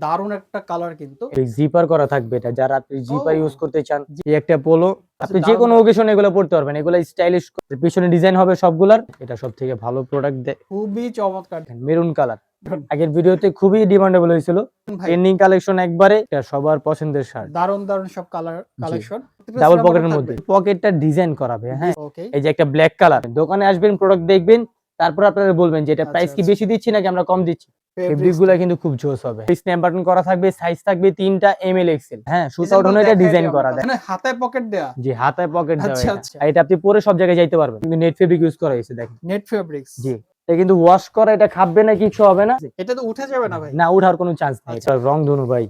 দারুণ একটা কালার কিন্তু এই জিপার করা থাকবে এটা, যারা আপনি জিপার ও। ইউজ করতে চান, এই একটা পোলো আপনি যে দারুণ কোনো দারুণ। ওকেশনে এগুলো পড়তে পারবেন। এগুলো স্টাইলিশ, পিছনে ডিজাইন হবে সবগুলার। এটা সবথেকে ভালো প্রোডাক্ট খুবই চমৎকার মেরুন কালার। আগের ভিডিওতে খুবই ডিমান্ডেবল হয়েছিল, ভাই। ট্রেন্ডিং কালেকশন একবারে, এটা সবার পছন্দের শার্ট। দারুণ দারুণ সব কালেকশন ডাবল পকেটের মধ্যে, পকেটটা ডিজাইন করাবে। হ্যাঁ, ওকে। এই যে একটা ব্ল্যাক কালার। দোকানে আসবেন, প্রোডাক্ট দেখবেন, তারপর আপনারা বলবেন যে এটা প্রাইস কি বেশি দিচ্ছি নাকি আমরা কম দিচ্ছি। ফেব্রিক গুলা কিন্তু খুব জোস হবে। স্ন্যাপ বাটন করা থাকবে, সাইজ থাকবে 3টা এমএল এক্সেল। হ্যাঁ, সুতাও এটা ডিজাইন করা দেয়, মানে হাতায় পকেট দেয়া। জি হাতায় পকেট দেওয়া। আচ্ছা। এটা আপনি পরে সব জায়গায় যাইতে পারবেন। কিন্তু নেট ফেব্রিক ইউজ করা হয়েছে, দেখেন নেট ফেব্রিক্স। জি, এটা কিন্তু ওয়াশ করা, এটা খাববে না, কিছু হবে না। এটা তো উঠে যাবে না ভাই? না, উঠার কোনো চান্স নেই। এটা রং ধনু ভাই,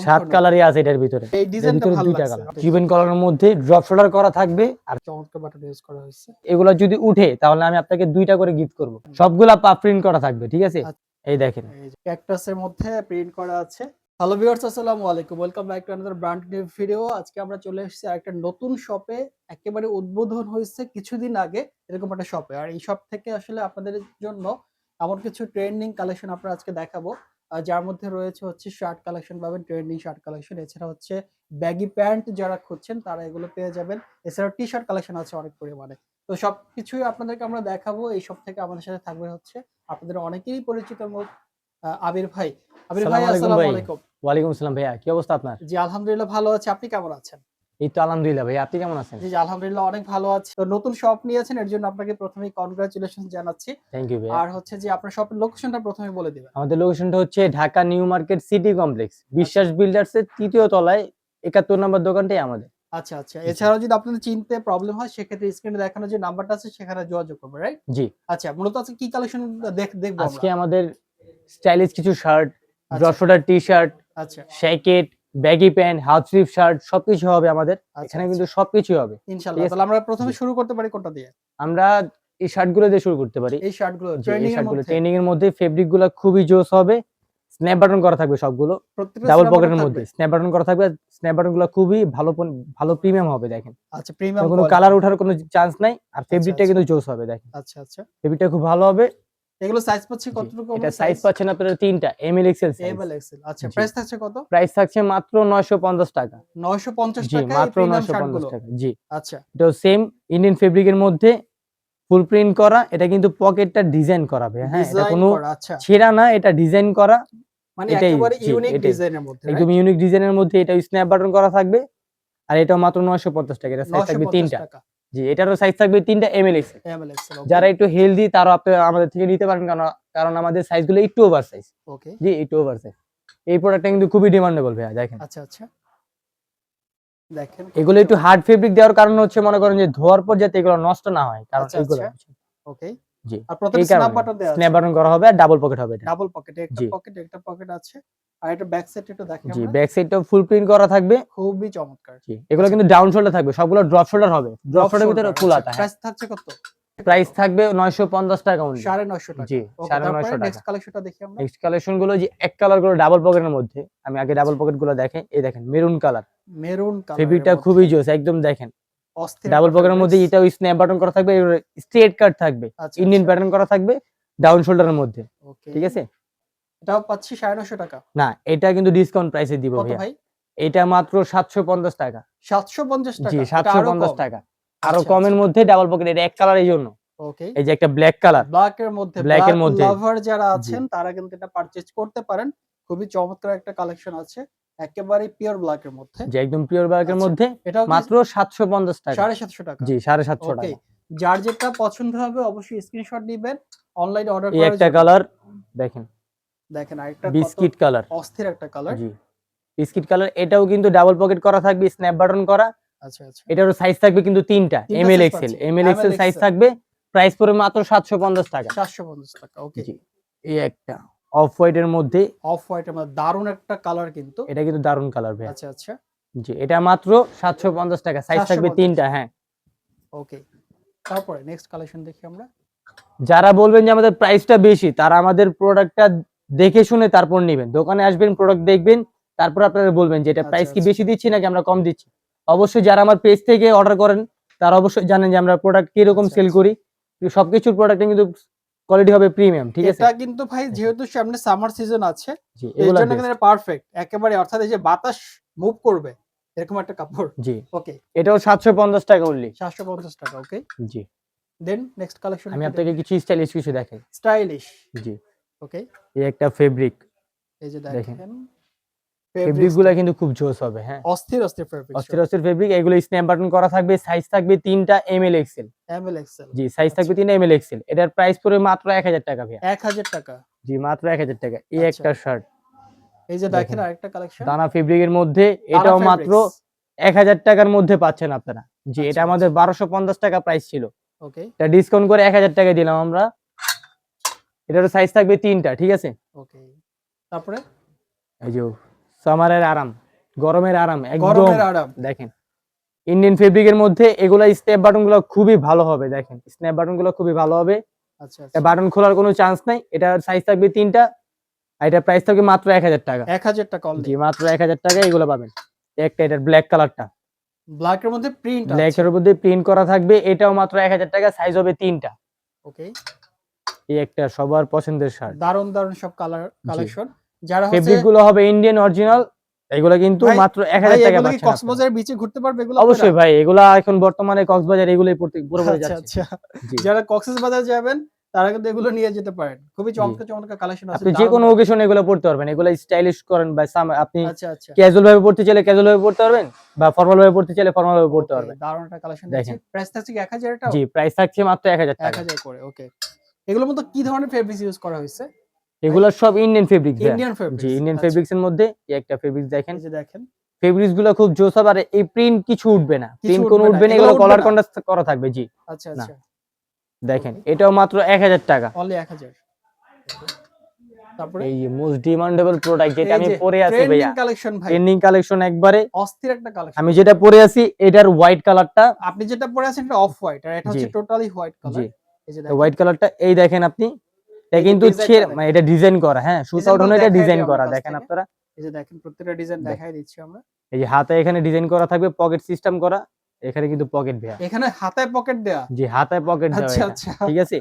7 কালারই আছে এটার ভিতরে। এই ডিজাইনটা ভালো দুইটা লাগছে। কালার, চিভেন কালারের মধ্যে ড্রপ শোল্ডার করা থাকবে। আর চমৎকার বাটন ইউজ করা হয়েছে। এগুলা যদি উঠে তাহলে আমি আপনাকে 2টা করে গিফট করব। সবগুলা পা প্রিন্ট করা থাকবে, ঠিক আছে? এই দেখেন, এই যে ক্যাকটাসের মধ্যে প্রিন্ট করা আছে। হ্যালো ভিউয়ার্স, আসসালামু আলাইকুম, welcome back to another brand new video. আজকে আমরা চলে এসেছি একটা নতুন শপে। একেবারে উদ্বোধন হয়েছে কিছুদিন আগে এরকম একটা শপে। আর এই শপ থেকে আসলে আপনাদের জন্য এমন কিছু ট্রেন্ডিং কালেকশন আপনারা আজকে দেখাবো, যার মধ্যে রয়েছে হচ্ছে শার্ট কালেকশন পাবেন, ট্রেন্ডিং শার্ট কালেকশন। এছাড়া হচ্ছে ব্যাগি প্যান্ট যারা খুঁজছেন তারা এগুলো পেয়ে যাবেন। এছাড়াও টি শার্ট কালেকশন আছে অনেক পরিমাণে। তো সবকিছুই আপনাদেরকে আমরা দেখাবো। এই শপ থেকে আমাদের সাথে থাকবে হচ্ছে আপনাদের অনেকেরই পরিচিত মুখ আবির ভাই। আবির ভাই, আসসালামু আলাইকুম। ওয়ালাইকুম আসসালাম ভাইয়া, কি অবস্থা আপনার? জি আলহামদুলিল্লাহ ভালো আছি, আপনি কেমন আছেন? এই তো আলহামদুলিল্লাহ ভাইয়া, আপনি কেমন আছেন? জি আলহামদুলিল্লাহ অনেক ভালো আছি। তো নতুন শপ নিয়েছেন, এর জন্য আপনাকে প্রথমেই কনগ্রাচুলেশন জানাচ্ছি। থ্যাংক ইউ ভাইয়া। আর হচ্ছে যে আপনার শপের লোকেশনটা প্রথমে বলে দিবেন। আমাদের লোকেশনটা হচ্ছে Dhaka new market city complex, বিশ্বাস বিল্ডার্স এর 3য় তলায় 71 নম্বর দোকানটাই আমাদের। আচ্ছা। এছাড়াও যদি আপনাদের চিনতে প্রবলেম হয় সেক্ষেত্রে স্ক্রিনে দেখানো যে নাম্বারটা আছে সেখানে যোগাযোগ করবেন, রাইট? জি। আচ্ছা, মূলত আজকে কি কালেকশন দেখবো আজকে আমরা? আমাদের স্টাইলিশ কিছু shirt, drop shoulder T shirt, আচ্ছা jacket, baggy pant, half sleeve shirt সবকিছু হবে আমাদের এখানে, কিন্তু সবকিছু হবে ইনশাআল্লাহ। তাহলে আমরা প্রথমে শুরু করতে পারি কোনটা দিয়ে? আমরা এই শার্টগুলো দিয়ে শুরু করতে পারি। এই শার্টগুলো ট্রেন্ডিং এর মধ্যে, ফেব্রিক গুলো খুবই জোস হবে। স্ন্যাপ বাটন করা থাকবে সবগুলো, ডাবল পকেটের মধ্যে স্ন্যাপ বাটন করা থাকবে। স্ন্যাপ বাটন গুলো খুবই ভালো প্রিমিয়াম হবে, দেখেন। আচ্ছা, প্রিমিয়াম কোনো কালার ওঠার কোনো চান্স নাই। আর ফেব্রিকটা কিন্তু জোস হবে, দেখেন। আচ্ছা। ফেব্রিকটা খুব ভালো হবে। এগুলো সাইজ পাচ্ছি কতটুকু? এটা সাইজ পাচ্ছেন আপনারা 3টা M L XL size. M L XL. আচ্ছা, প্রাইস থাকছে কত? প্রাইস থাকছে মাত্র 950 টাকা। 950 জি, টাকা মাত্র এই প্রিমিয়াম 950 শার্টগুলো। টাকা। জি, আচ্ছা। এটা সেম ইন্ডিয়ান ফেব্রিকের মধ্যে ফুল প্রিন্ট করা। এটা কিন্তু পকেটটা ডিজাইন করাবে। হ্যাঁ, এটা কোনো ছেঁড়া না, এটা ডিজাইন করা। মানে একেবারে ইউনিক ডিজাইনের মধ্যে, একদম ইউনিক ডিজাইনের মধ্যে। এটা স্ন্যাপ বাটন করা থাকবে। আর এটাও মাত্র 950 টাকা। এটা সাইজ থাকবে 3টা। জি, এটারও সাইজ থাকবে 3টা এমএল এক্সেল। যারা একটু হেলদি তারা আমাদের থেকে নিতে পারেন, কারণ আমাদের সাইজগুলো একটু ওভার সাইজ। ওকে। জি, একটু ওভার সাইজ। এই প্রোডাক্টটা কিন্তু খুবই ডিমান্ডেবল ভাইয়া, দেখেন। আচ্ছা। দেখেন, এগুলো একটু হার্ড ফেব্রিক দেওয়ার কারণ হচ্ছে, মনে করেন যে ধোয়ার পর যাতে এগুলো নষ্ট না হয়, কারণ এগুলো। ওকে। জি, আর প্রথমে স্ন্যাপ বাটন দেয়া আছে। স্ন্যাপ বাটন করা হবে আর ডাবল পকেট হবে। এটা ডাবল পকেটে একটা পকেট আছে। আর এটা ব্যাক সাইড একটু দেখেন জি, আমরা। ব্যাক সাইডটাও ফুল প্রিন্ট করা থাকবে, খুবই চমৎকার। জি। এগুলো কিন্তু ডাউন শোল্ডার থাকবে, সবগুলো ড্রপ শোল্ডার হবে। ড্রপ শোল্ডারের ভিতরে ফুল আতা। প্রাইস থাকছে কত? প্রাইস থাকবে 950 টাকা অনলি। 950 টাকা। জি, 950 টাকা। নেক্সট কালেকশনটা দেখি আমরা। নেক্সট কালেকশন গুলো যে এক কালার গুলো ডাবল পকেটের মধ্যে, আমি আগে ডাবল পকেট গুলো দেখাই। এই দেখেন, মেরুন কালার। ফেব্রিকটা খুবই জোস, একদম দেখেন। ডাবল পকেটের মধ্যে এটাও স্ন্যাপ বাটন করা থাকবে, স্ট্রেট কাট থাকবে, ইন্ডিয়ান প্যাটার্ন করা থাকবে ডাউন শোল্ডারের মধ্যে। ঠিক আছে, এটাও পাচ্ছি 950 টাকা। না, এটা কিন্তু ডিসকাউন্ট প্রাইসে দিব ভাই। এটা মাত্র 750 টাকা। 750 টাকা? জি, 750 টাকা। আরো আচ্ছা। কমের মধ্যে ডাবল পকেট, এটা এক কালারের জন্য। ওকে। এই যে একটা ব্ল্যাক কালার, ব্ল্যাকের মধ্যে লাভার যারা আছেন তারা কিন্তু এটা পারচেজ করতে পারেন। খুবই চমৎকার একটা কালেকশন আছে, একেবারে পিওর ব্ল্যাকের মধ্যে। যে একদম পিওর ব্ল্যাকের মধ্যে, মাত্র 750 টাকা। 750 টাকা। জি, 750 টাকা। ওকে। যার যেটা পছন্দ হবে অবশ্যই স্ক্রিনশট দিবেন, অনলাইনে অর্ডার এই করার একটা জন্য। কালার দেখেন, আরেকটা বিস্কিট কালার, অস্থির একটা কালার। জি, বিস্কিট কালার। এটাও কিন্তু ডাবল পকেট করা থাকবে, স্ন্যাপ বাটন করা। আচ্ছা। এটারও সাইজ থাকবে কিন্তু 3টা M L XL. M L XL size থাকবে। প্রাইস পড়বে মাত্র 750 টাকা। 750 টাকা। ওকে। জি, এই একটা অফ হোয়াইটের মধ্যে, দারুণ একটা কালার কিন্তু। এটা কিন্তু দারুন কালার ভাই। আচ্ছা। জি, এটা মাত্র 750 টাকা, সাইজ থাকবে 3টা। হ্যাঁ, ওকে। তারপরে নেক্সট কালেকশন দেখি আমরা। যারা বলবেন যে আমাদের প্রাইসটা বেশি, তারা আমাদের প্রোডাক্টটা দেখে শুনে তারপর নেবেন। দোকানে আসবেন, প্রোডাক্ট দেখবেন, তারপর আপনারা বলবেন যে এটা প্রাইস কি বেশি দিচ্ছি নাকি আমরা কম দিচ্ছি। অবশ্যই যারা আমার পেজ থেকে অর্ডার করেন তারা অবশ্যই জানেন যে আমরা প্রোডাক্ট কিরকম সেল করি। সবকিছুর প্রোডাক্টে কিন্তু কোয়ালিটি হবে প্রিমিয়াম, ঠিক আছে? এটা কিন্তু ভাই যেহেতু সামনে সামার সিজন আছে, জি, এর এগুলা জন্য বেস্ট। কিন্তু পারফেক্ট একেবারে, অর্থাৎ এই যে বাতাস মুভ করবে এরকম একটা কাপড়। জি, ওকে, এটাও 750 টাকা অনলি। 750 টাকা। ওকে, জি, দেন নেক্সট কালেকশন আমি আপনাকে কিছু স্টাইলিশ কিছু দেখাই। স্টাইলিশ। জি, ওকে, এই একটা ফেব্রিক এই যে দেখেন। দেখেন ফেব্রিক গুলা কিন্তু খুব জোস হবে, হ্যাঁ। অস্থির অস্থির ফেব্রিক, অস্থির অস্থির ফেব্রিক, এগুলো স্ন্যাপ বাটন করা থাকবে, সাইজ থাকবে 3টা এমএল এক্সেল। M L XL. জি, সাইজ থাকবে 3টা এমএল এক্সেল। এটার প্রাইস পড়বে মাত্র 1000 টাকা ভাইয়া। 1000 টাকা। জি, মাত্র 1000 টাকা। এই আচ্ছা, একটা শার্ট এই যে দেখেন দেখেন, আরেকটা কালেকশন দানা ফেব্রিকের মধ্যে, দানা এটাও মাত্র ফেব্রিক্স। 1000 টাকার মধ্যে পাচ্ছেন আপনারা। জি, আচ্ছা, এটা আমাদের 1250 টাকা প্রাইস ছিল। ওকে, এটা ডিসকাউন্ট করে 1000 টাকায় দিলাম আমরা। এটারও সাইজ থাকবে 3টা, ঠিক আছে? ওকে, তারপরে এই যে সামারের আরাম, গরমের আরাম একদম গরমের আরাম। দেখেন, ইন্ডিয়ান ফেব্রিকের মধ্যে এগুলা স্ন্যাপ বাটন গুলো খুবই ভালো হবে। দেখেন, স্ন্যাপ বাটন গুলো খুবই ভালো হবে। আচ্ছা, এটা আচ্ছা, বাটন খোলার কোনো চান্স নাই। এটার সাইজ থাকবে 3টা, আর এটার প্রাইস থাকবে মাত্র 1000 টাকা। 1000 টাকা জি, অনলি। মাত্র 1000 টাকায় এগুলো পাবেন। একটা এটার ব্ল্যাক কালারটা, ব্ল্যাক এর মধ্যে প্রিন্ট ব্ল্যাক আছে। এর মধ্যে প্রিন্ট করা থাকবে, এটাও মাত্র 1000 টাকা, সাইজ হবে 3টা। ওকে, এই একটা সবার পছন্দের শার্ট। দারুন দারুন সব কালার জি, কালেকশন। যারা হচ্ছে ফেব্রিক গুলো হবে ইন্ডিয়ান অরিজিনাল। এগুলো কিন্তু ভাই, মাত্র ভাই 1000 টাকা এগুলো কি পাচ্ছেন আপনারা। কক্সবাজারের বিচে ঘুরতে পারবে এগুলো অবশ্যই আপনারা? ভাই, এগুলা এখন বর্তমানে কক্সবাজার এগুলোই পুরোপুরি আচ্ছা, যাচ্ছে। আচ্ছা, জি, যারা কক্সবাজার যাবেন তারা কিন্তু এগুলো নিয়ে যেতে পারেন। খুবই জি। চমৎকার চমৎকার কালেকশন আছে, আপনি যে দারুন কোনো দারুন। ওকেশনে এগুলো পড়তে পারবেন। এগুলো স্টাইলিশ করেন বা আপনি আচ্ছা, আচ্ছা, ক্যাজুয়াল ভাবে পড়তে চাইলে ক্যাজুয়াল ভাবে পড়তে পারবেন, বা ফর্মাল ভাবে পড়তে চাইলে ফর্মাল ভাবে পড়তে ওকে, পারবেন। দারুন একটা কালেকশন দেখছি। দেখেন, প্রাইস থাকছে কি 1000 এটাও? জি, প্রাইস থাকছে মাত্র 1000 টাকা। 1000 করে। ওকে, এগুলোর মধ্যে কি ধরনের ফেব্রিক্স ইউজ করা হয়েছে ভাই? এগুলো সব ইন্ডিয়ান ফেব্রিক্স ভাইয়া। ইন্ডিয়ান জি, ফেব্রিক্স। ইন্ডিয়ান আচ্ছা, ফেব্রিক্স এর মধ্যে এই একটা ফেব্রিক্স দেখেন। এই যে দেখেন ফেব্রিক্স গুলো খুব জোস হবে, আর এই প্রিন্ট কিছু উঠবে না। কিছু প্রিন্ট কোনো উঠবে না, উঠবে না, এগুলো এগুলো উঠবে কলার না। কন্ট্রাস্ট করা থাকবে। জি, আচ্ছা, না, আচ্ছা, দেখেন, ওকে, এটাও মাত্র 1000 টাকা। অনলি 1000। তারপরে এই যে মোস্ট ডিমান্ডেবল প্রোডাক্ট যেটা এই আমি যে পরে আছি ট্রেন্ডিং ভাইয়া, কালেকশন ভাই, ট্রেন্ডিং কালেকশন একবারে। অস্থির একটা কালেকশন। আমি যেটা পরে আছি এটার হোয়াইট কালারটা। আপনি যেটা পরে আছেন এটা অফ হোয়াইট, আর এটা জি, হচ্ছে টোটালি হোয়াইট জি, কালার। এই যে দেখেন, হোয়াইট কালারটা এই দেখেন আপনি। এটা এই যে কিন্তু ডিজাইনটা মানে দেখেন, এটা ডিজাইন করা, হ্যাঁ, সুতা ডিজাইন ওঠানো, গুলো এটা দেখাই ডিজাইন দিই আমার করা কাছ দেখেন থেকে। আপনারা। এই যে দেখেন প্রত্যেকটা ডিজাইন দেখেন, দেখাই দিচ্ছি আমরা। এই যে হাতে এখানে ডিজাইন করা থাকবে, পকেট সিস্টেম করা। এখানে কিন্তু পকেট ভাইয়া। এখানে হাতায় পকেট দেয়া। জি, হাতায় পকেট দেওয়া আচ্ছা, এটা, আচ্ছা, ঠিক আছে?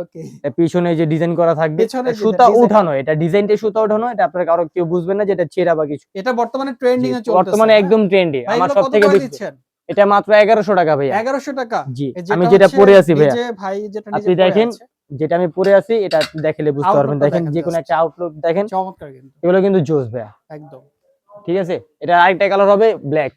ওকে, এর পিছনে যে ডিজাইন করা থাকবে, পেছনে যে সুতা ডিজাইন, উঠানো, এটা ডিজাইনটা সুতা উঠানো। এটা আপনারা কারো কেউ বুঝবেন না যে এটা ছেঁড়া বা কিছু। এটা বর্তমানে জি, ট্রেন্ডিং এ চলতেছে। বর্তমানে হ্যাঁ একদম ট্রেন্ডি। ভাই, আমার এগুলো কত সবথেকে করে বেশি, দিচ্ছেন? এটা মাত্র 1100 টাকা ভাইয়া। 1100 টাকা। জি, এই আমি যেটা যেটা হচ্ছে পরে আছি ভাইয়া, নিজে ভাই যেটা নিজে আপনি পরে দেখেন, আছে, যেটা আমি পরে আছি এটা দেখলে বুঝতে পারবেন। আউটলুকটা দেখেন, দেখেন যে কোনো জাস্ট, একটা আউটলুক দেখেন, চমৎকার কিন্তু এগুলো কিন্তু জোস ভাইয়া, একদম। ঠিক আছে? এটা আরেকটা কালার হবে ব্ল্যাক।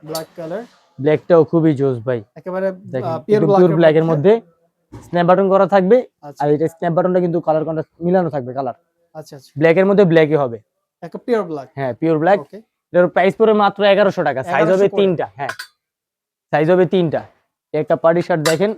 ব্ল্যাক কালার, ব্ল্যাকটাও খুবই জোস ভাই। একেবারে দেখেন, পিওর একদম পিওর ব্ল্যাক এর মধ্যে। মধ্যে স্ন্যাপ বাটন করা থাকবে। আচ্ছা, আর এটা স্ন্যাপ বাটনটা কিন্তু কালার কন্ট্রাস্ট মিলানো থাকবে, কালার আচ্ছা, আচ্ছা, ব্ল্যাক এর মধ্যে ব্ল্যাকই হবে। একটা পিওর ব্ল্যাক। হ্যাঁ, পিওর ব্ল্যাক। ওকে, এটার প্রাইস পড়বে মাত্র 1100 টাকা। সাইজ 1100 হবে করে 3টা। হ্যাঁ, সাইজ হবে 3টা। একটা পার্টি শার্ট দেখেন।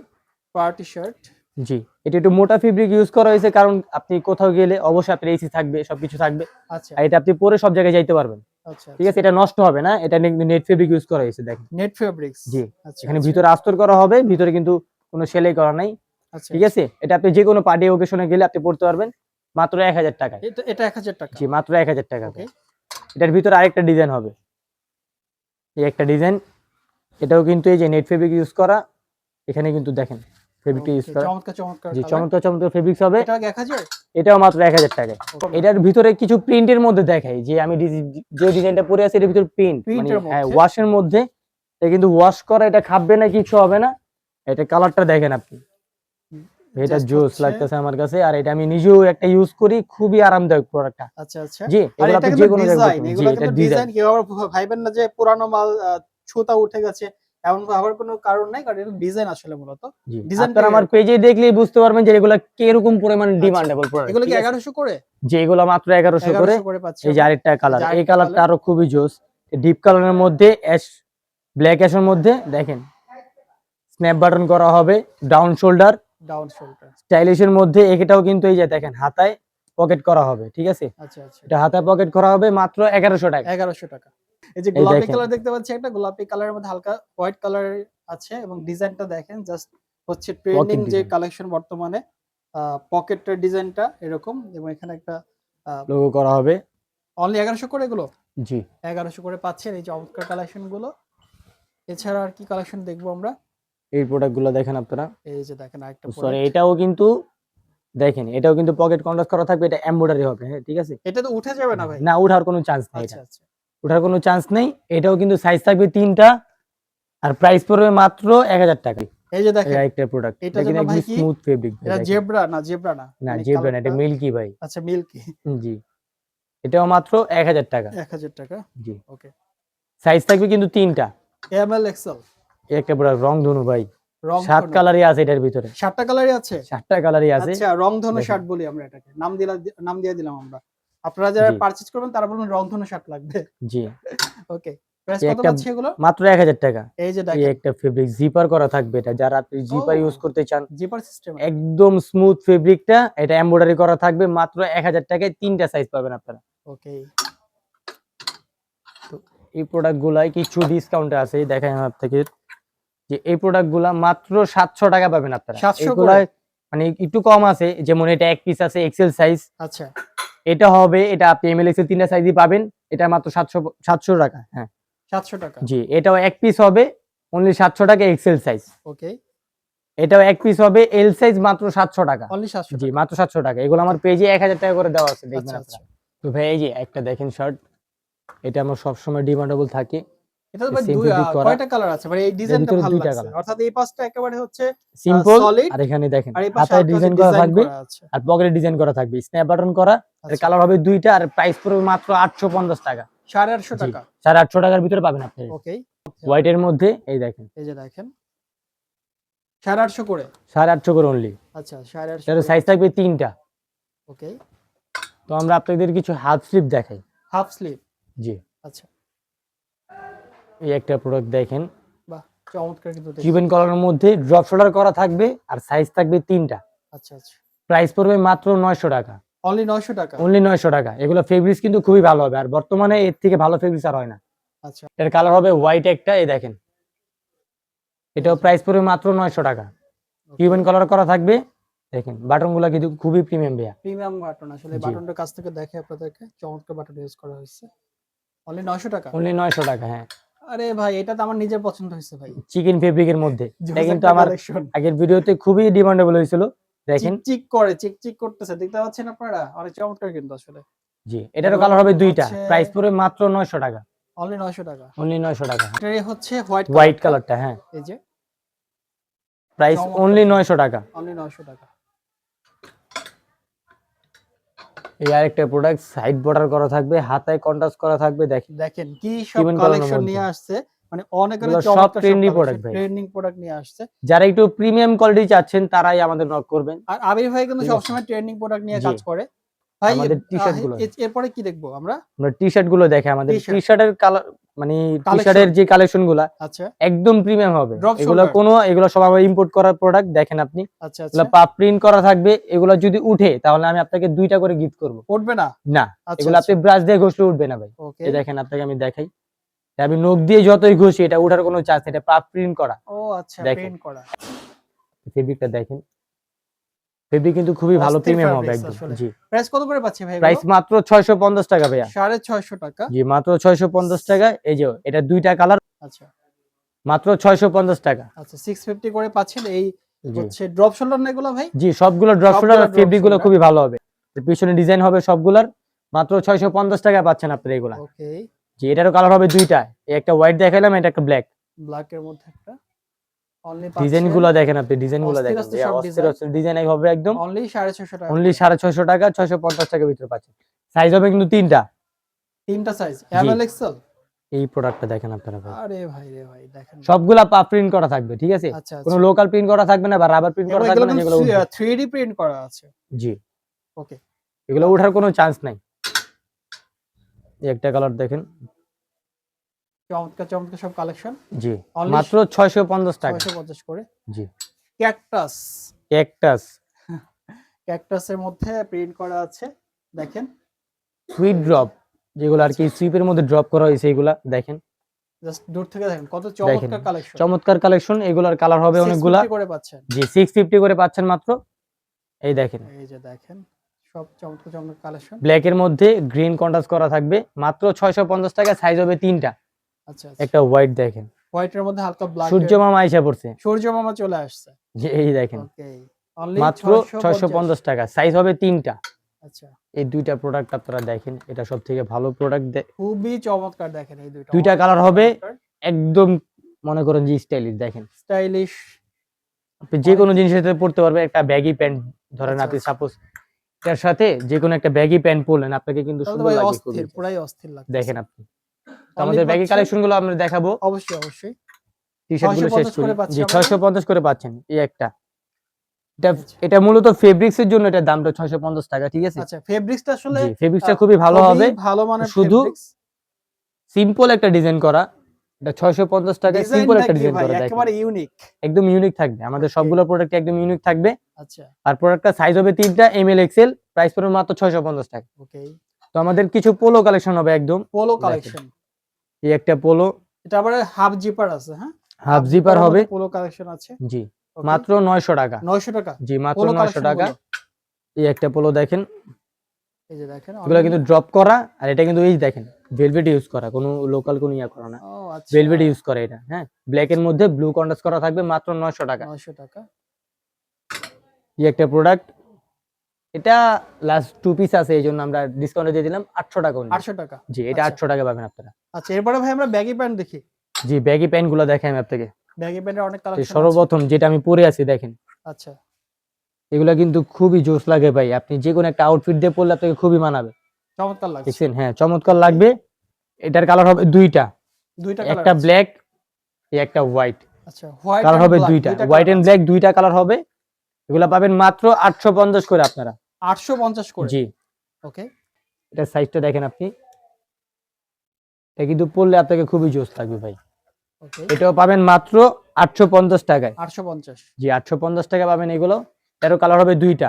Party shirt. জি, এটা একটু মোটা ফেব্রিক ইউজ করা হয়েছে, কারণ আপনি কোথাও গেলে অবশ্যই আপনার এসি থাকবে, সবকিছু থাকবে। আচ্ছা, আর এটা আপনি পরে সব জায়গায় যাইতে পারবেন, আচ্ছা, ঠিক আছে? এটা নষ্ট হবে না। এটা নেট ফেব্রিক ইউজ করা হয়েছে, দেখেন। Net fabrics. জি, আচ্ছা, এখানে আচ্ছা, ভিতরে আস্তর করা হবে, ভিতরে কিন্তু কোনো সেলাই করা নাই, আচ্ছা, ঠিক আছে? এটা আপনি যে কোনো পার্টি ওকেশনে গেলে আপনি পড়তে পারবেন মাত্র 1000 টাকায়। এটা 1000 টাকা। জি, মাত্র 1000 টাকা। ওকে, এটার ভিতরে আরেকটা ডিজাইন হবে, এই একটা ডিজাইন। এটাও কিন্তু এই যে নেট ফেব্রিক ইউজ করা। এখানে কিন্তু দেখেন ফেব্রিকটা ইউজ করা। চমৎকার চমৎকার জি, কালার। চমৎকার চমৎকার ফেব্রিক্স হবে। এটা 1000। এটাও মাত্র 1000 টাকায়। ওকে, এটার ভিতরে কিছু প্রিন্টের মধ্যে দেখাই, যে আমি যে ডিজাইনটা পরে আছি এটার ভিতরে প্রিন্ট, মানে প্রিন্টের হ্যাঁ, মধ্যে। ওয়াশের মধ্যে। এটা কিন্তু ওয়াশ করা, এটা খাবে না, কিছু হবে না। এটা কালারটা দেখেন আপনি, এটা জাস্ট জোস হচ্ছে, লাগতেছে আমার কাছে। আর এটা আমি নিজেও একটা ইউজ করি, খুবই আরামদায়ক প্রোডাক্টটা। আচ্ছা, আচ্ছা। জি, আর এগুলো এটা আপনি কিন্তু যে কোনো জায়গায় ডিজাইন, পড়তে পারবেন। জি, এগুলো এটা কিন্তু ডিজাইন। ডিজাইন, কেউ আবার ভাইবেন না যে পুরানো মাল ছুতা উঠে গেছে, এমন ভাবার কোনো কারণ নাই, কারণ এটা ডিজাইন আসলে মূলত জি, ডিজাইনটা আপনারা আমার পেজে দেখলেই বুঝতে পারবেন যে এগুলা কিরকম পরিমাণ আচ্ছা, ডিমান্ডেবল প্রোডাক্ট, এগুলো কি ঠিক আছে? 1100 করে? যে এগুলো মাত্র 1100 করে। 1100 করে পাচ্ছি এই যে আমরা। আরেকটা কালার, এই আরেকটা কালারটা কালার, আরো খুবই জোস। ডিপ কালারের মধ্যে অ্যাশ, ব্ল্যাক অ্যাশের মধ্যে দেখেন স্ন্যাপ বাটন করা হবে, ডাউন শোল্ডার, ডাউন শোল্ডার। স্টাইলিশের মধ্যে। এটাও কিন্তু এই যে দেখেন হাতায় পকেট করা হবে, ঠিক আছে? আচ্ছা, আচ্ছা, এটা হাতায় পকেট করা হবে মাত্র 1100 টাকা। 1100 টাকা। এই যে এই গোলাপি দেখেন, কালার দেখতে পাচ্ছি, একটা গোলাপি কালারের মধ্যে হালকা হোয়াইট কালার আছে, এবং ডিজাইনটা দেখেন জাস্ট, হচ্ছে ট্রেন্ডিং পকেট যে ডিজাইন, কালেকশন বর্তমানে, পকেটের ডিজাইনটা এরকম, এবং এখানে একটা লোগো করা হবে। অনলি 1100 করে এগুলো। জি, 1100 করে পাচ্ছেন এই চমৎকার কালেকশন গুলো। এছাড়া আর কি কালেকশন দেখবো আমরা? এই প্রোডাক্টগুলো দেখেন আপনারা। এই যে দেখেন আরেকটা সরি, প্রোডাক্ট। এটাও কিন্তু দেখেন এটাও কিন্তু পকেট কন্ট্রাস্ট করা থাকবে, এটা এমব্রয়ডারি হবে, হ্যাঁ ঠিক আছে। এটা তো উঠে যাবে না ভাই? না, ওঠার কোনো চান্স নেই, আচ্ছা এটা আচ্ছা ওঠার কোনো চান্স নেই। এটাও কিন্তু সাইজ থাকবে 3টা, আর প্রাইস পড়বে মাত্র 1000 টাকা। এই যে দেখেন একটা প্রোডাক্ট, এটা এটা কিন্তু যেন ভাই একদম কি স্মুথ ফেব্রিক। এটা জেব্রা না? জেব্রা না, না মানে জেব্রা না, এটা কালারটা মিল্কি ভাই। আচ্ছা মিল্কি। জি, এটাও মাত্র 1000 টাকা। 1000 টাকা। জি, ওকে। সাইজ থাকবে কিন্তু 3টা। M L XL. একটা প্রোডাক্ট রংধনু ভাই, রং 7 কালারই আছে এটার ভিতরে। 7টা কালারই আছে? 7টা কালারই আছে। আচ্ছা, রংধনু দেখেন। শার্ট বলি আমরা এটাকে, নাম দিয়ে দিলাম আমরা। আপনারা যারা জি। পারচেজ করবেন তারা বলবেন রংধনু শার্ট লাগবে। জি, ওকে। প্রাইস এই কত একটা পাচ্ছি এগুলো? মাত্র 1000 টাকা। এই যে এই দেখেন একটা ফেব্রিক জিপার করা থাকবে, এটা যারা আপনি জিপার ইউজ করতে চান, জিপার সিস্টেম। একদম স্মুথ ফেব্রিকটা, এটা এমব্রয়ডারি করা থাকবে, মাত্র 1000 টাকায় 3টা সাইজ পাবেন আপনারা। ওকে। তো এই প্রোডাক্টগুলাই কিছু ডিসকাউন্টে আছে, দেখেন আপনাকে যে এই প্রোডাক্টগুলা মাত্র 700 টাকা পাবেন আপনারা। 700 এগুলা মানে একটু কম আছে, যেমন এটা এক পিস আছে এক্সেল সাইজ। আচ্ছা, এটা হবে, এটা আপনি এমএল এক্সেল 3টা সাইজই পাবেন, এটা মাত্র 700 টাকা। হ্যাঁ 700 টাকা। জি, এটাও এক পিস হবে অনলি 700 টাকা এক্সেল সাইজ। ওকে। এটাও এক পিস হবে এল সাইজ, মাত্র 700 টাকা। অনলি 700 জি, টাকা। মাত্র 700 টাকা। এগুলো আমার পেজে 1000 টাকা করে দেওয়া আছে, দেখবেন আচ্ছা আপনারা। আচ্ছা। তো ভাই এই যে একটা দেখেন শার্ট, এটা আমার সবসময় ডিমান্ডেবল থাকে। এটা তো ভাই সেম ফেব্রিক করা, কয়টা কালার আছে? মানে এই ডিজাইনটা ভিতরে ভালো 2টা লাগছে। কালার, অর্থাৎ এই পাশটা একেবারে হচ্ছে সিম্পল, সলিড, আর এখানে দেখেন আর এই পাশে হাতায় হালকা ডিজাইন করা থাকবে, আছে। আর পকেটে ডিজাইন করা থাকবে, স্ন্যাপ বাটন করা। এর আচ্ছা, কালার হবে 2টা, আর প্রাইস পড়বে মাত্র 850 টাকা। 850 জি, টাকা। 850 টাকার ভিতরে পাবেন আপনি। ওকে। হোয়াইট এর মধ্যে এই দেখেন, এই যে দেখেন 850 করে। 850 করে অনলি। আচ্ছা 850 এর করে। সাইজ থাকবে 3টা। ওকে। তো আমরা আপনাদের কিছু হাফ স্লিভ দেখাই। Half sleeve. জি, আচ্ছা, এই একটা প্রোডাক্ট দেখেন, বাহ চমৎকার কিন্তু দেখতে। চিকেন কলারের মধ্যে ড্রপ শোল্ডার করা থাকবে, আর সাইজ থাকবে 3টা। আচ্ছা আচ্ছা। প্রাইস পড়বে মাত্র 900 টাকা। অনলি 900 টাকা। অনলি 900 টাকা। এগুলো ফেব্রিক্স কিন্তু খুবই ভালো হবে, আর বর্তমানে এর থেকে ভালো ফেব্রিক্স আর হয় না। আচ্ছা। এর কালার হবে হোয়াইট একটা, এই দেখেন, এটাও প্রাইস পড়বে মাত্র 900 টাকা। কিউবেন কালার করা থাকবে, দেখেন বাটনগুলো কিন্তু খুবই প্রিমিয়াম ভাইয়া। প্রিমিয়াম বাটন, আসলে জি। বাটনটার কাছ থেকে দেখে আপনাদেরকে চমৎকার বাটন ইউজ করা হয়েছে। অনলি 900 টাকা। অনলি 900 টাকা, হ্যাঁ। আরে ভাই এটা তো আমার নিজের পছন্দ হয়েছে ভাই। চিকেন ফেব্রিকের মধ্যে, এটা কিন্তু একটা আমার কালেকশন। আগের ভিডিওতে খুবই ডিমান্ডেবল হয়েছিল, দেখেন। চিকচিক করে, চিকচিক করতেছে, দেখতে পাচ্ছেন আপনারা? অনেক চমৎকার কিন্তু আসলে। জি, এটারও কালার হবে 2টা, হচ্ছে প্রাইস পড়বে মাত্র 900 টাকা। অনলি 900 টাকা। অনলি 900 টাকা। এটারই হচ্ছে হোয়াইট হোয়াইট কালারটা, হ্যাঁ, এই যে প্রাইস চমৎকার অনলি কিন্তু। 900 টাকা। অনলি 900 টাকা। এই আরেকটা প্রোডাক্ট, সাইড বর্ডার করা থাকবে, হাতায় কন্ট্রাস্ট করা থাকবে, দেখেন। দেখেন কি সব Cuban colour কালেকশন মধ্যে। নিয়ে আসছে, মানে অনেক অনেক এগুলো সব চমৎকার trendy সব product ভাই। ট্রেন্ডিং প্রোডাক্ট নিয়ে আসছে। যারা একটু প্রিমিয়াম কোয়ালিটি চাচ্ছেন তারাই আমাদের নক করবেন। আর আবির ভাই কিন্তু ঠিক আছে। সবসময় ট্রেন্ডিং প্রোডাক্ট নিয়ে জি। কাজ করে। ভাই আমাদের টি-শার্ট গুলো, এরপরে কি দেখবো আমরা? আমরা টি-শার্ট গুলো দেখে, আমাদের টি-শার্ট। টি-শার্টের কালার মানে Collection। টি-শার্টের যে কালেকশন গুলা আচ্ছা একদম প্রিমিয়াম হবে। Drop এগুলো shoulder। এগুলো সব আমার ইম্পোর্ট করা প্রোডাক্ট, দেখেন আপনি। আচ্ছা এগুলো আচ্ছা। পাপ প্রিন্ট করা থাকবে, এগুলো যদি উঠে তাহলে আমি আপনাকে 2টা করে গিফট করব। উঠবে না? না, আচ্ছা এগুলো আপনি ব্রাশ দিয়ে ঘষলে উঠবে না ভাই। ওকে। এই দেখেন, আপনাকে আমি দেখাই, আমি নখ দিয়ে যতই ঘষি এটা উঠার কোনো চান্স নেই, এটা পাপ প্রিন্ট করা। ও আচ্ছা, দেখেন। প্রিন্ট করা। ফেব্রিকটা দেখেন, ফেব্রিক কিন্তু খুবই ভালো, অস্থির প্রিমিয়াম হবে fabrics একদম। আসলে। জি, প্রাইস কত করে পাচ্ছি ভাই? প্রাইস মাত্র 650 টাকা ভাইয়া। 650 টাকা। জি, মাত্র 650 টাকা। এই যে এটা 2টা কালার, আচ্ছা মাত্র 650 টাকা। আচ্ছা 650 করে পাচ্ছেন। এই জি, হচ্ছে ড্রপ শোল্ডার না এগুলো ভাই? জি, সবগুলো ড্রপ সবগুলো শোল্ডার, drop ফেব্রিক গুলো shoulder। খুবই ভালো হবে। এর পিছনে ডিজাইন হবে সবগুলার, মাত্র 650 টাকা পাচ্ছেন আপনারা এগুলা। ওকে। জি, এটারও কালার হবে 2টা, এই একটা হোয়াইট দেখাইলাম, এটা একটা ব্ল্যাক। ব্ল্যাক এর মধ্যে একটা অনলি ডিজাইন পাচ্ছেন গুলো দেখেন আপনি, ডিজাইন গুলো অস্থির দেখেন, অস্থির সব অস্থির অস্থির ডিজাইন হবে একদম। অনলি 650 টাকা। অনলি 650 টাকা, 650 টাকার ভিতরে পাচ্ছেন। সাইজ হবে কিন্তু 3টা। তিনটা সাইজ, জি। M L XL. এই প্রোডাক্টটা দেখেন আপনারা ভাই, আরে ভাই রে ভাই দেখেন। সবগুলা পাপ প্রিন্ট করা থাকবে, ঠিক আছে? আচ্ছা কোনো আচ্ছা। লোকাল প্রিন্ট করা থাকবে না বা রাবার প্রিন্ট করা থাকবে না, যেগুলো উঠবে। 3D প্রিন্ট করা আছে। জি, ওকে। এগুলো ওঠার কোনো চান্স নাই। এই একটা কালার দেখেন, চমৎকার চমৎকার সব কালেকশন। জি, Only মাত্র 650 টাকা। 650 করে। জি, ক্যাকটাস। ক্যাকটাস, ক্যাকটাসের মধ্যে প্রিন্ট করা আছে, দেখেন। সুইট ড্রপ, যেগুলো আর কি সুইপের মধ্যে ড্রপ করা হয়েছে, এগুলা দেখেন। জাস্ট দূর থেকে দেখেন কত চমৎকার কালেকশন। চমৎকার কালেকশন, এগুলার কালার হবে অনেকগুলা। 650 করে পাচ্ছেন। জি, 650 করে পাচ্ছেন মাত্র। এই দেখেন, এই যে দেখেন সব চমৎকার চমৎকার কালেকশন। ব্ল্যাক এর মধ্যে গ্রিন কন্ট্রাস্ট করা থাকবে, মাত্র 650 টাকা। সাইজ হবে 3টা। আচ্ছা আচ্ছা। একটা হোয়াইট দেখেন, হোয়াইটের মধ্যে হালকা ব্ল্যাক। সূর্য মামা আইসা পড়ছে। সূর্য মামা চলে আসছে। জি, এই দেখেন, ওকে। অনলি মাত্র 650 টাকা, সাইজ হবে 3টা। আচ্ছা, এই দুইটা প্রোডাক্ট আপনারা দেখেন, এটা সবথেকে ভালো প্রোডাক্ট। খুবই চমৎকার, দেখেন এই দুইটা কালার হবে একদম, মনে করেন যে স্টাইলিশ, দেখেন স্টাইলিশ, আপনি যে কোনো জিনিসের সাথে পড়তে পারবেন। একটা ব্যাগি প্যান্ট ধরেন, আচ্ছা, আপনি আচ্ছা। সাপোজ এটার সাথে যে কোনো একটা ব্যাগি প্যান্ট পরলেন, আপনাকে কিন্তু তাহলে তো সুন্দর ভাই লাগবে অস্থির, খুবই। পুরাই অস্থির লাগছে। দেখেন আপনি, তো Only আমাদের ব্যাগি পাচ্ছেন- কালেকশন গুলো আমরা দেখাবো। অবশ্যই অবশ্যই। টি শার্ট গুলো শেষ 650 করি। করে পাচ্ছি জি, আমরা। 650 করে পাচ্ছেন এই একটা। এটা আচ্ছা। এটা মূলত ফেব্রিক্স এর জন্য এটার দামটা 650 টাকা, ঠিক আছে? আচ্ছা, ফেব্রিক্সটা আসলে জি, ফেব্রিক্সটা খুবই ভালো হবে, ভালো মানের শুধু ফেব্রিক্স। সিম্পল একটা ডিজাইন করা। এটা 650 টাকায় সিম্পল ডিজাইনটা একটা কি ডিজাইন ভাই, করা, দেখেন একেবারে ইউনিক। একদম ইউনিক থাকবে। আমাদের Okay. সবগুলো প্রোডাক্ট একদম ইউনিক থাকবে। আচ্ছা, আর প্রোডাক্টটা সাইজ হবে 3টা, ML XL, প্রাইস পড়বে মাত্র 650 টাকা। ওকে। তো আমাদের কিছু পোলো কালেকশন হবে একদম। পোলো দেখেন। কালেকশন, এই একটা পোলো, এটা আবার হাফ জিপার আছে, হ্যাঁ? হাফ জিপার হবে। পোলো কালেকশন আছে। জি, Okay. মাত্র 900 টাকা। 900 টাকা। জি, মাত্র পোলো 900 কালেকশন টাকা। গুলো। এই একটা পোলো দেখেন, এই যে দেখেন, এগুলো কিন্তু ড্রপ করা, আর এটা কিন্তু এই দেখেন ভেলভেট ইউজ করা, কোনো লোকাল কোনো ইয়া করা না, ও আচ্ছা, ভেলভেট ইউজ করে এটা। হ্যাঁ, ব্ল্যাক এর মধ্যে ব্লু কন্ট্রাস্ট করা থাকবে, মাত্র 900 টাকা। 900 টাকা। এই একটা প্রোডাক্ট, এটা লাস্ট 2 পিস আছে, এই জন্য আমরা ডিসকাউন্টে দিয়ে দিলাম 800 টাকা only। 800 টাকা। জি, এটা আচ্ছা। 800 টাকা পাবেন আপনারা। আচ্ছা, এরপরে ভাই আমরা ব্যাগি প্যান্ট দেখি। জি, ব্যাগি প্যান্ট গুলো দেখাই আমি আপনাকে। ব্যাগি প্যান্টের অনেক এই কালেকশন আছে। সর্বপ্রথম যেটা আমি পরে আছি দেখেন, আচ্ছা, এগুলা কিন্তু খুবই জোস লাগে ভাই। আপনি যে কোনো একটা আউটফিট দিয়ে পরলে আপনাকে খুবই মানাবে, চমৎকার লাগছে। দেখছেন? হ্যাঁ, চমৎকার লাগবে। এটার কালার হবে দুইটা, দুইটা কালার একটা আছে। ব্ল্যাক, একটা হোয়াইট। আচ্ছা, হোয়াইট কালার হবে দুইটা, হোয়াইট এন্ড ব্ল্যাক দুইটা কালার হবে। এগুলা পাবেন মাত্র 850 করে আপনারা। 850 করে। জি, ওকে। এটা সাইজটা দেখেন আপনি, এটা কিন্তু পরলে আপনাকে খুবই জোস লাগবে ভাই। ওকে। এটাও পাবেন মাত্র 850 টাকায়। 850। জি, 850 টাকা পাবেন এগুলো। এরও কালার হবে দুইটা,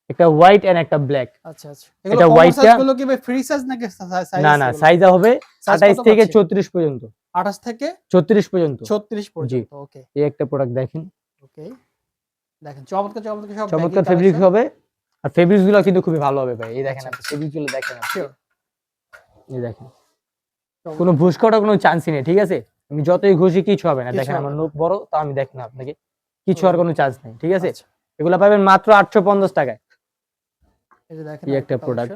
একটা হোয়াইট এন্ড একটা ব্ল্যাক। আচ্ছা আচ্ছা, এটা এগুলো হোয়াইটটা, সাইজ গুলো কি ভাই ফ্রি সাইজ নাকি সাইজ? না না, সাইজ হবে 28 থেকে 34 পর্যন্ত। 28 থেকে 34 পর্যন্ত। 36 পর্যন্ত। ওকে। এই একটা প্রোডাক্ট দেখেন, ওকে। দেখেন চমৎকার চমৎকার সব চমৎকার ফেব্রিক্স হবে, আর ফেব্রিক্স গুলো কিন্তু খুবই ভালো হবে ভাই। এই দেখেন আপনি ফেব্রিক্স গুলো দেখেন আপনি। Sure. এই দেখেন, কোনো ঘুষ খাওয়ার কোনো চান্সই নেই, ঠিক আছে? আমি যতই ঘুষি কিছু হবে না। কিছু দেখেন হবে আমার না। নোখ বড়, তো আমি দেখেন আপনাকে কিছু হওয়ার কোনো চান্স নেই, ঠিক আছে? আচ্ছা, এগুলো পাবেন মাত্র 850 টাকায়। এই যে দেখেন এই একটা প্রোডাক্ট,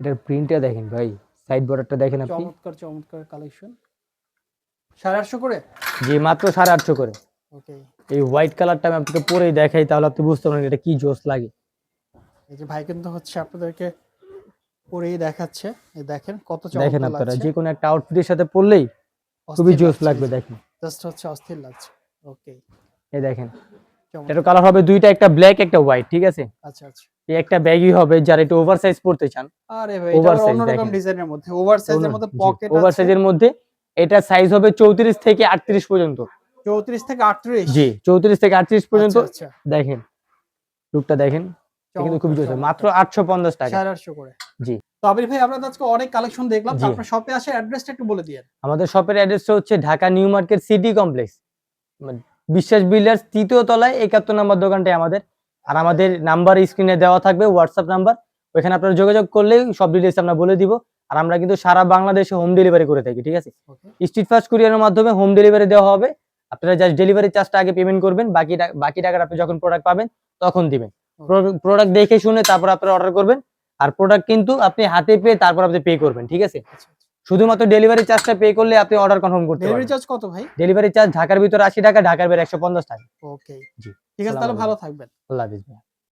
এটার প্রিন্টটা দেখেন ভাই, সাইড বর্ডারটা দেখেন আপনি। চমৎকার চমৎকার কালেকশন। 850 করে। জি, মাত্র 850 করে। ওকে। এই হোয়াইট কালারটা আমি আপনাকে পরেই দেখাই, তাহলে আপনি বুঝতে পারবেন এটা কি জোস লাগে। এই যে ভাই কিন্তু হচ্ছে আপনাদেরকে পরেই দেখাচ্ছে। এই দেখেন কত দেখেন চমৎকার আপনারা লাগছে। যে কোনো একটা আউটফিটের সাথে পরলেই খুবই জোস লাগবে। দেখেন জাস্ট হচ্ছে অস্থির লাগছে। ওকে। এই দেখেন, চমৎকার। এটার কালার হবে দুইটা, একটা ব্ল্যাক একটা হোয়াইট, ঠিক আছে? আচ্ছা আচ্ছা। এই একটা ব্যাগই হবে যারা একটু ওভার সাইজ পড়তে চান। আরে ভাই, এটা আবার Oversize অন্যরকম দেখেন। ডিজাইনের মধ্যে, ওভার সাইজের মধ্যে পকেট আছে। ওভার সাইজের মধ্যে, এটা সাইজ হবে 34 থেকে 38 পর্যন্ত। 34 থেকে 38। জি, 34 থেকে 38 পর্যন্ত। আচ্ছা, দেখেন লুকটা দেখেন, এটা কিন্তু খুব জোস, মাত্র 850 টাকা। 850 করে। জি। তো আবির ভাই, আমরা তো আজকে অনেক কালেকশন দেখলাম। জি। আপনার শপে আসার অ্যাড্রেসটা একটু বলে দিয়েন। আমাদের শপের অ্যাড্রেসটা হচ্ছে Dhaka new market city complex, বিশ্বাস বিল্ডার্স 3য় তলায় 71 নম্বর দোকানটাই আমাদের। আর আমাদের নাম্বার স্ক্রিনে দেওয়া থাকবে, হোয়াটসঅ্যাপ নাম্বার, ওখানে আপনারা যোগাযোগ করলেই সব ডিটেইলস আমরা বলে দিব। আর আমরা কিন্তু সারা বাংলাদেশে হোম ডেলিভারি করে থাকি, ঠিক আছে? ওকে। স্ট্রিট ফাস্ট কুরিয়ারের মাধ্যমে হোম ডেলিভারি দেওয়া হবে। আপনারা জাস্ট ডেলিভারি চার্জটা আগে পেমেন্ট করবেন, বাকি টাকাটা আপনি যখন প্রোডাক্ট পাবেন তখন দিবেন। প্রোডাক্ট দেখে শুনে তারপর আপনারা অর্ডার করবেন। আর প্রোডাক্ট কিন্তু আপনি হাতে পেয়ে তারপর আপনি পে করবেন, ঠিক আছে? আচ্ছা, আচ্ছা। শুধুমাত্র ডেলিভারি চার্জটা পে করলে আপনি অর্ডার কনফার্ম করতে ডেলিভারি পারবেন। চার্জ কত ভাই? ডেলিভারি চার্জ ঢাকার ভিতরে 80 টাকা, ঢাকার বাইরে 150 টাকা। ওকে। জি। ঠিক আছে, তাহলে ভালো থাকবেন। আল্লাহ হাফেজ ভাই।